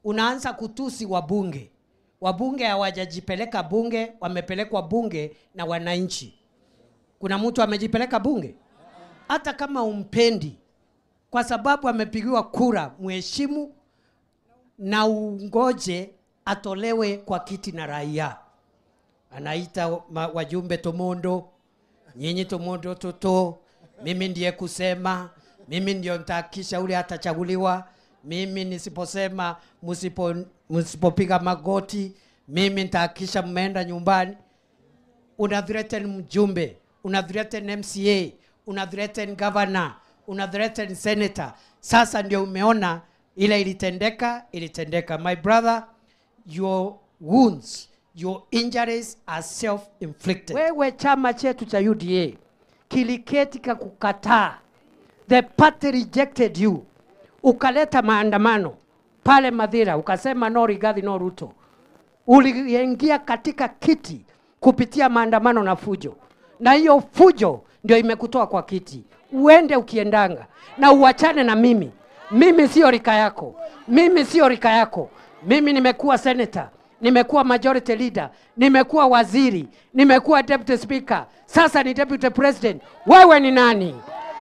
unaanza kutusi wabunge. Wabunge hawajajipeleka bunge, wamepelekwa bunge na wananchi. Kuna mtu amejipeleka bunge? Hata kama umpendi, kwa sababu amepigiwa kura, mheshimu na ungoje atolewe kwa kiti na raia. Anaita wajumbe Tomondo, nyinyi Tomondo toto, mimi ndiye kusema, mimi ndio nitakisha ule atachaguliwa, mimi nisiposema msipopiga magoti, mimi nitakisha mmeenda nyumbani. Una-threaten mjumbe, una-threaten MCA, una-threaten governor, una-threaten senator. Sasa ndio umeona ile ilitendeka. My brother, your wounds, your injuries are self-inflicted. Wewe chama chetu cha UDA kiliketi kukataa. The party rejected you. Ukaleta maandamano pale Mathira, ukasema no Rigathi no Ruto. Uliingia katika kiti kupitia maandamano na fujo. Na hiyo fujo ndio imekutoa kwa kiti. Uende ukiendanga na uachane na mimi. Mimi sio rika yako. Mimi sio rika yako. Mimi nimekuwa senator, nimekuwa majority leader, nimekuwa waziri, nimekuwa deputy speaker, sasa ni deputy president. Wewe ni nani?